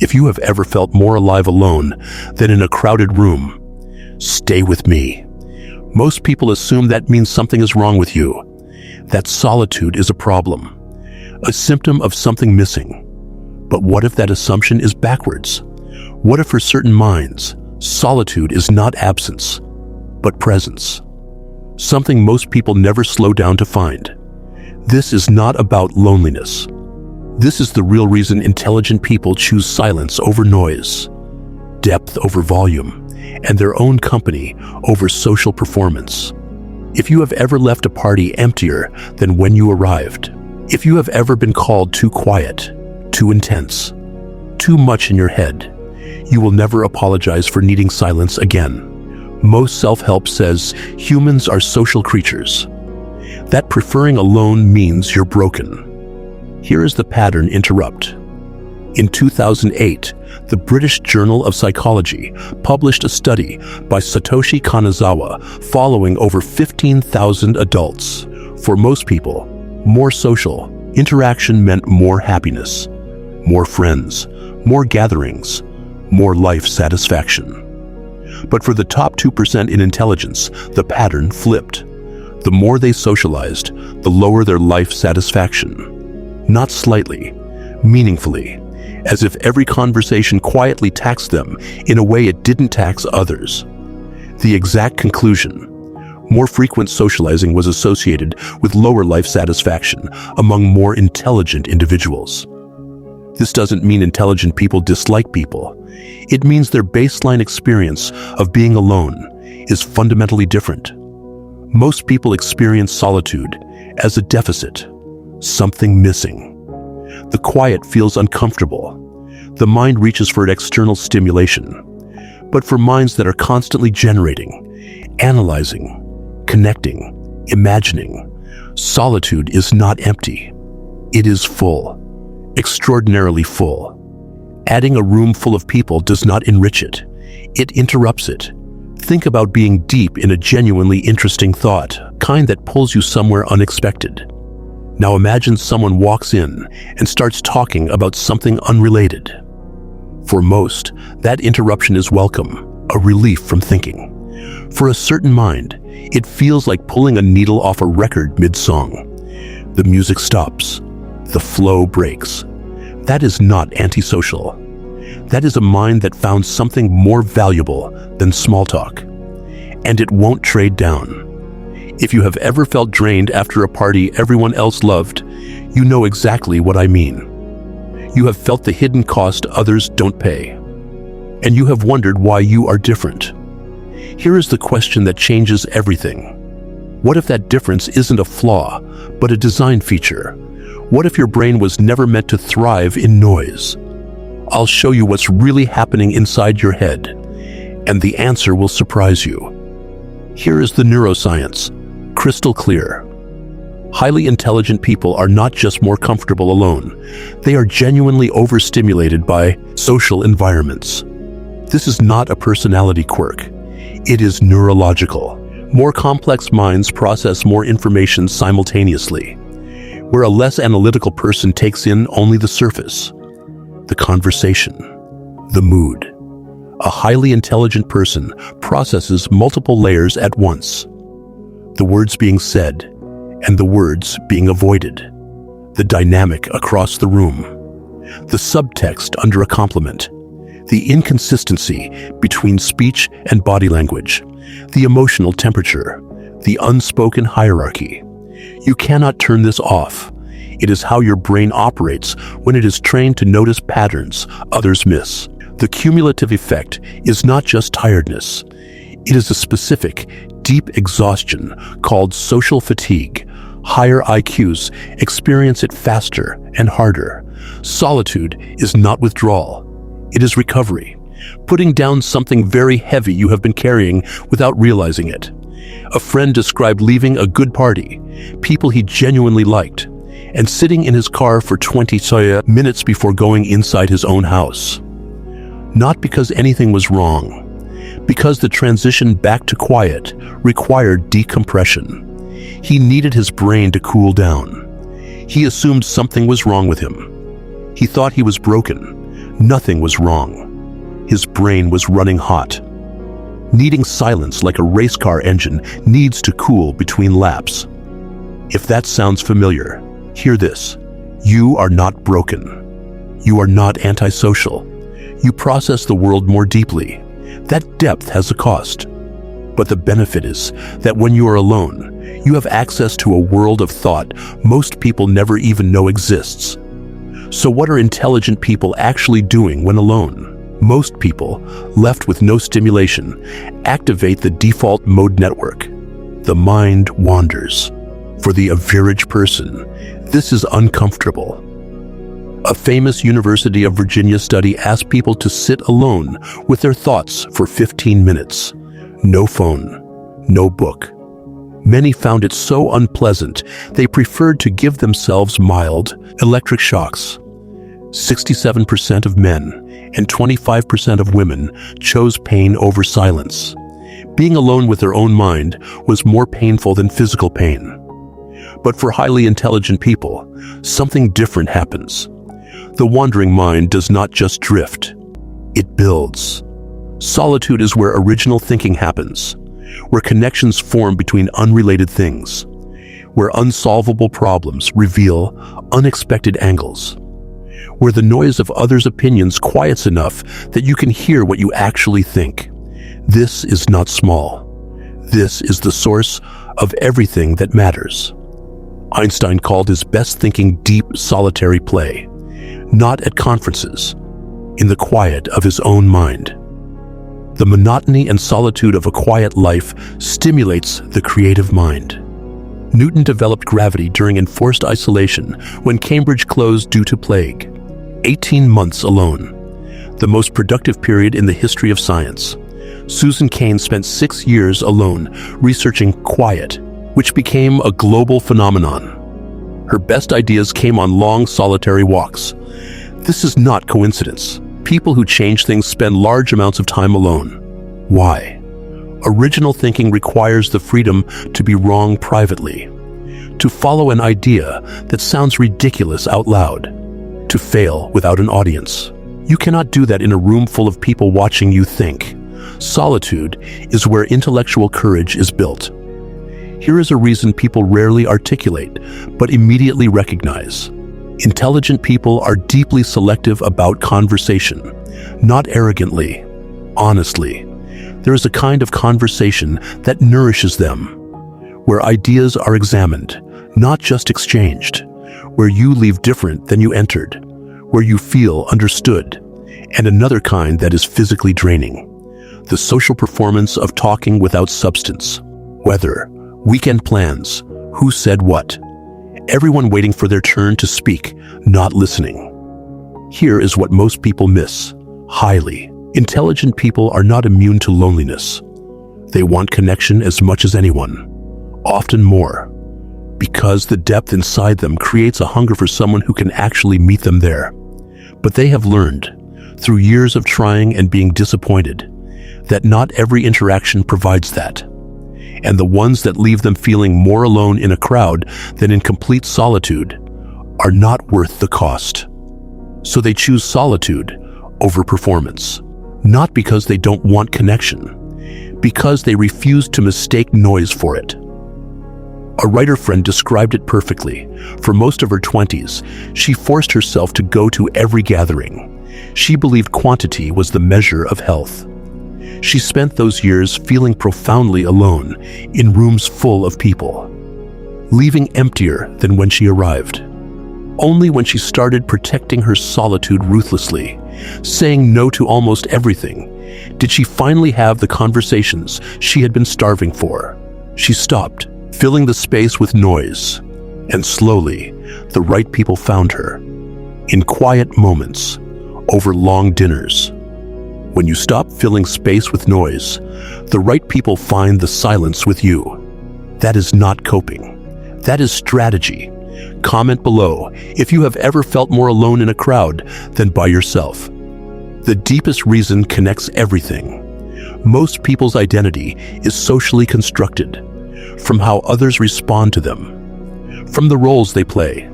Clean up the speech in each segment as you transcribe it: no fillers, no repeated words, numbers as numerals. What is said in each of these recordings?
If you have ever felt more alive alone than in a crowded room, stay with me. Most people assume that means something is wrong with you, that solitude is a problem, a symptom of something missing. But what if that assumption is backwards? What if for certain minds, solitude is not absence, but presence? Something most people never slow down to find. This is not about loneliness. This is the real reason intelligent people choose silence over noise, depth over volume, and their own company over social performance. If you have ever left a party emptier than when you arrived, if you have ever been called too quiet, too intense, too much in your head, you will never apologize for needing silence again. Most self-help says humans are social creatures, that preferring alone means you're broken. Here is the pattern interrupt. In 2008, the British Journal of Psychology published a study by Satoshi Kanazawa following over 15,000 adults. For most people, more social interaction meant more happiness, more friends, more gatherings, more life satisfaction. But for the top 2% in intelligence, the pattern flipped. The more they socialized, the lower their life satisfaction. Not slightly, meaningfully, as if every conversation quietly taxed them in a way it didn't tax others. The exact conclusion: more frequent socializing was associated with lower life satisfaction among more intelligent individuals. This doesn't mean intelligent people dislike people. It means their baseline experience of being alone is fundamentally different. Most people experience solitude as a deficit, something missing. The quiet feels uncomfortable. The mind reaches for external stimulation. But for minds that are constantly generating, analyzing, connecting, imagining, solitude is not empty. It is full, extraordinarily full. Adding a room full of people does not enrich it. It interrupts it. Think about being deep in a genuinely interesting thought, kind that pulls you somewhere unexpected. Now imagine someone walks in and starts talking about something unrelated. For most, that interruption is welcome, a relief from thinking. For a certain mind, it feels like pulling a needle off a record mid-song. The music stops. The flow breaks. That is not antisocial. That is a mind that found something more valuable than small talk. And it won't trade down. If you have ever felt drained after a party everyone else loved, you know exactly what I mean. You have felt the hidden cost others don't pay. And you have wondered why you are different. Here is the question that changes everything. What if that difference isn't a flaw, but a design feature? What if your brain was never meant to thrive in noise? I'll show you what's really happening inside your head, and the answer will surprise you. Here is the neuroscience, crystal clear. Highly intelligent people are not just more comfortable alone. They are genuinely overstimulated by social environments. This is not a personality quirk. It is neurological. More complex minds process more information simultaneously, where a less analytical person takes in only the surface, the conversation, the mood. A highly intelligent person processes multiple layers at once. The words being said and the words being avoided. The dynamic across the room. The subtext under a compliment. The inconsistency between speech and body language. The emotional temperature. The unspoken hierarchy. You cannot turn this off. It is how your brain operates when it is trained to notice patterns others miss. The cumulative effect is not just tiredness. It is a specific, deep exhaustion called social fatigue. Higher IQs experience it faster and harder. Solitude is not withdrawal. It is recovery. Putting down something very heavy you have been carrying without realizing it. A friend described leaving a good party, people he genuinely liked, and sitting in his car for 20 minutes before going inside his own house. Not because anything was wrong, because the transition back to quiet required decompression. He needed his brain to cool down. He assumed something was wrong with him. He thought he was broken, Nothing was wrong. His brain was running hot, needing silence like a race car engine needs to cool between laps. If that sounds familiar, hear this. You are not broken. You are not antisocial. You process the world more deeply. That depth has a cost. But the benefit is that when you are alone, you have access to a world of thought most people never even know exists. So what are intelligent people actually doing when alone? Most people, left with no stimulation, activate the default mode network. The mind wanders. For the average person, this is uncomfortable. A famous University of Virginia study asked people to sit alone with their thoughts for 15 minutes. No phone, no book. Many found it so unpleasant, they preferred to give themselves mild electric shocks. 67% of men and 25% of women chose pain over silence. Being alone with their own mind was more painful than physical pain. But for highly intelligent people, something different happens. The wandering mind does not just drift, it builds. Solitude is where original thinking happens, where connections form between unrelated things, where unsolvable problems reveal unexpected angles, where the noise of others' opinions quiets enough that you can hear what you actually think. This is not small. This is the source of everything that matters. Einstein called his best thinking deep, solitary play, not at conferences, in the quiet of his own mind. The monotony and solitude of a quiet life stimulates the creative mind. Newton developed gravity during enforced isolation when Cambridge closed due to plague. 18 months alone, the most productive period in the history of science. Susan Cain spent 6 years alone researching quiet, which became a global phenomenon. Her best ideas came on long, solitary walks. This is not coincidence. People who change things spend large amounts of time alone. Why? Original thinking requires the freedom to be wrong privately, to follow an idea that sounds ridiculous out loud, to fail without an audience. You cannot do that in a room full of people watching you think. Solitude is where intellectual courage is built. Here is a reason people rarely articulate, but immediately recognize. Intelligent people are deeply selective about conversation, not arrogantly, honestly. There is a kind of conversation that nourishes them, where ideas are examined, not just exchanged, where you leave different than you entered, where you feel understood, and another kind that is physically draining. The social performance of talking without substance. Weather, weekend plans, who said what. Everyone waiting for their turn to speak, not listening. Here is what most people miss. Highly intelligent people are not immune to loneliness. They want connection as much as anyone, often more, because the depth inside them creates a hunger for someone who can actually meet them there. But they have learned, through years of trying and being disappointed, that not every interaction provides that. And the ones that leave them feeling more alone in a crowd than in complete solitude are not worth the cost. So they choose solitude over performance, not because they don't want connection, because they refuse to mistake noise for it. A writer friend described it perfectly. For most of her 20s, she forced herself to go to every gathering. She believed quantity was the measure of health. She spent those years feeling profoundly alone in rooms full of people, leaving emptier than when she arrived. Only when she started protecting her solitude ruthlessly, saying no to almost everything, did she finally have the conversations she had been starving for. She stopped, filling the space with noise, and slowly, the right people found her. In quiet moments, over long dinners. When you stop filling space with noise, the right people find the silence with you. That is not coping. That is strategy. Comment below if you have ever felt more alone in a crowd than by yourself. The deepest reason connects everything. Most people's identity is socially constructed, from how others respond to them, from the roles they play,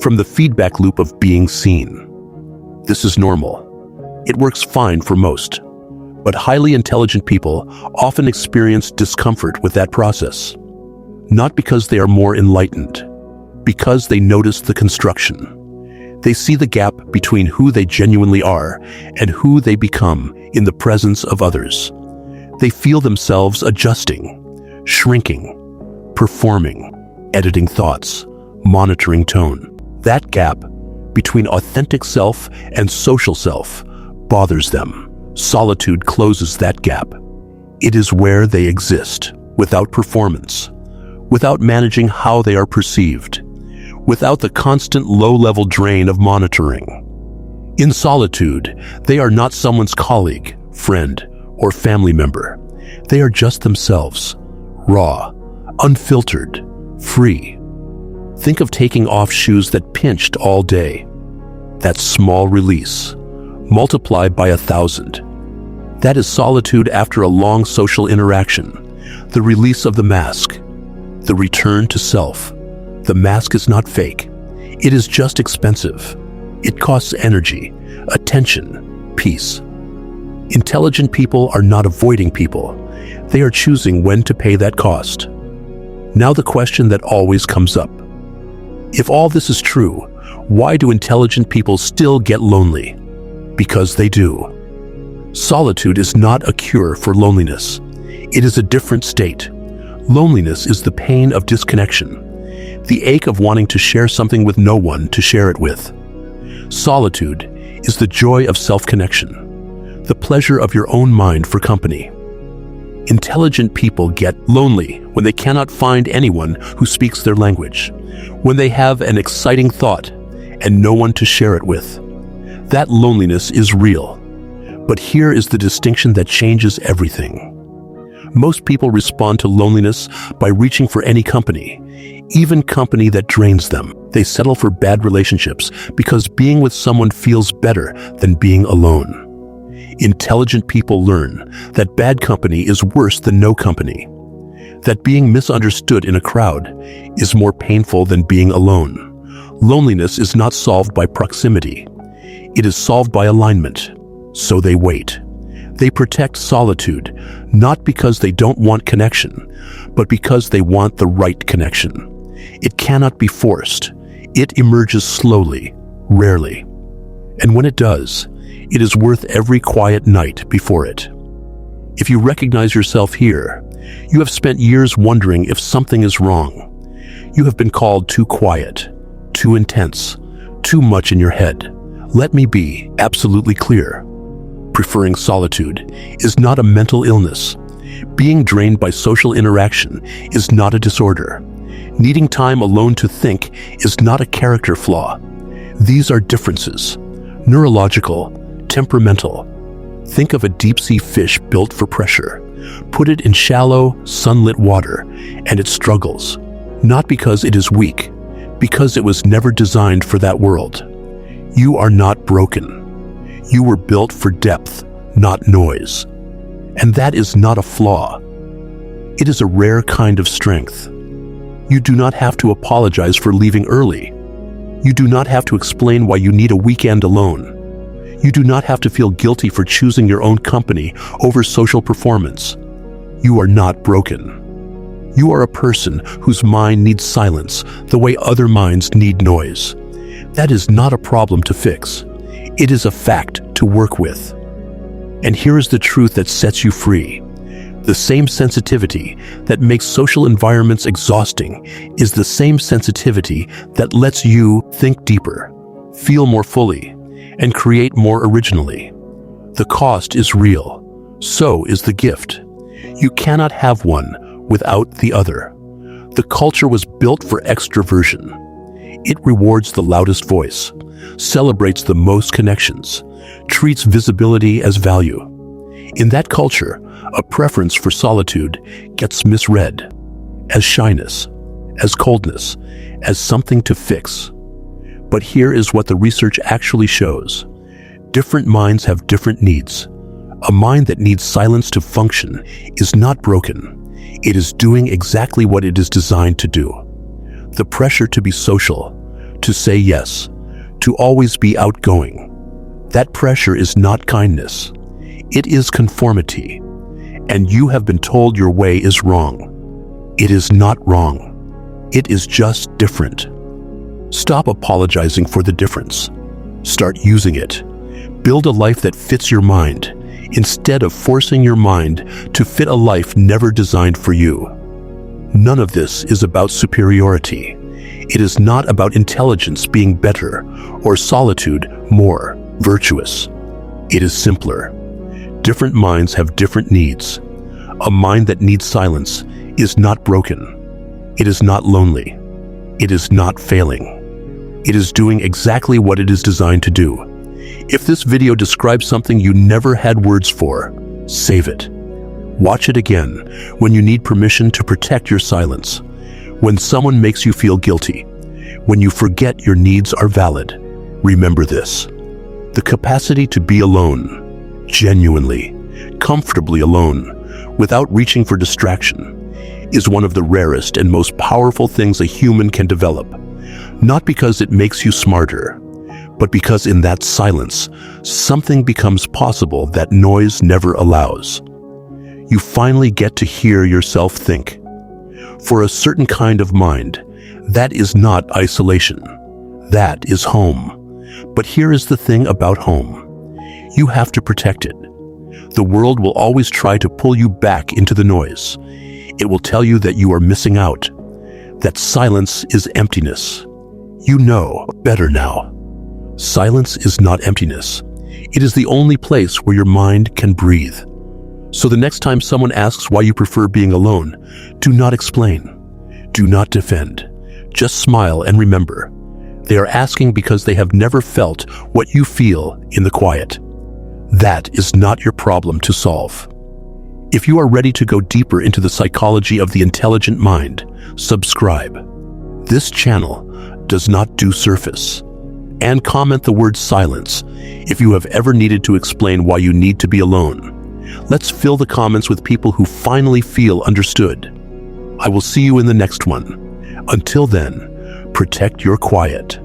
from the feedback loop of being seen. This is normal. It works fine for most, but highly intelligent people often experience discomfort with that process. Not because they are more enlightened, because they notice the construction. They see the gap between who they genuinely are and who they become in the presence of others. They feel themselves adjusting, shrinking, performing, editing thoughts, monitoring tone. That gap between authentic self and social self bothers them. Solitude closes that gap. It is where they exist, without performance, without managing how they are perceived, without the constant low-level drain of monitoring. In solitude, they are not someone's colleague, friend, or family member. They are just themselves, raw, unfiltered, free. Think of taking off shoes that pinched all day. That small release, multiplied by 1,000. That is solitude after a long social interaction. The release of the mask, the return to self. The mask is not fake. It is just expensive. It costs energy, attention, peace. Intelligent people are not avoiding people. They are choosing when to pay that cost. Now the question that always comes up. If all this is true, why do intelligent people still get lonely? Because they do. Solitude is not a cure for loneliness. It is a different state. Loneliness is the pain of disconnection, the ache of wanting to share something with no one to share it with. Solitude is the joy of self-connection, the pleasure of your own mind for company. Intelligent people get lonely when they cannot find anyone who speaks their language, when they have an exciting thought and no one to share it with. That loneliness is real. But here is the distinction that changes everything. Most people respond to loneliness by reaching for any company, even company that drains them. They settle for bad relationships because being with someone feels better than being alone. Intelligent people learn that bad company is worse than no company, that being misunderstood in a crowd is more painful than being alone. Loneliness is not solved by proximity. It is solved by alignment. So they wait. They protect solitude, not because they don't want connection, but because they want the right connection. It cannot be forced. It emerges slowly, rarely. And when it does, it is worth every quiet night before it. If you recognize yourself here, you have spent years wondering if something is wrong. You have been called too quiet, too intense, too much in your head. Let me be absolutely clear. Preferring solitude is not a mental illness. Being drained by social interaction is not a disorder. Needing time alone to think is not a character flaw. These are differences, neurological, temperamental. Think of a deep-sea fish built for pressure. Put it in shallow, sunlit water, and it struggles. Not because it is weak, because it was never designed for that world. You are not broken. You were built for depth, not noise. And that is not a flaw. It is a rare kind of strength. You do not have to apologize for leaving early. You do not have to explain why you need a weekend alone. You do not have to feel guilty for choosing your own company over social performance. You are not broken. You are a person whose mind needs silence the way other minds need noise. That is not a problem to fix. It is a fact to work with. And here is the truth that sets you free. The same sensitivity that makes social environments exhausting is the same sensitivity that lets you think deeper, feel more fully, and create more originally. The cost is real. So is the gift. You cannot have one without the other. The culture was built for extroversion. It rewards the loudest voice, celebrates the most connections, treats visibility as value. In that culture, a preference for solitude gets misread as shyness, as coldness, as something to fix. But here is what the research actually shows. Different minds have different needs. A mind that needs silence to function is not broken. It is doing exactly what it is designed to do. The pressure to be social, to say yes, to always be outgoing. That pressure is not kindness. It is conformity. And you have been told your way is wrong. It is not wrong. It is just different. Stop apologizing for the difference. Start using it. Build a life that fits your mind, instead of forcing your mind to fit a life never designed for you. None of this is about superiority. It is not about intelligence being better or solitude more virtuous. It is simpler. Different minds have different needs. A mind that needs silence is not broken. It is not lonely. It is not failing. It is doing exactly what it is designed to do. If this video describes something you never had words for, save it. Watch it again when you need permission to protect your silence, when someone makes you feel guilty, when you forget your needs are valid. Remember this: the capacity to be alone, genuinely, comfortably alone, without reaching for distraction, is one of the rarest and most powerful things a human can develop, not because it makes you smarter, but because in that silence, something becomes possible that noise never allows. You finally get to hear yourself think. For a certain kind of mind, that is not isolation. That is home. But here is the thing about home. You have to protect it. The world will always try to pull you back into the noise. It will tell you that you are missing out, that silence is emptiness. You know better now. Silence is not emptiness. It is the only place where your mind can breathe. So the next time someone asks why you prefer being alone, do not explain. Do not defend. Just smile and remember, they are asking because they have never felt what you feel in the quiet. That is not your problem to solve. If you are ready to go deeper into the psychology of the intelligent mind, subscribe. This channel does not do surface. And comment the word silence if you have ever needed to explain why you need to be alone. Let's fill the comments with people who finally feel understood. I will see you in the next one. Until then, protect your quiet.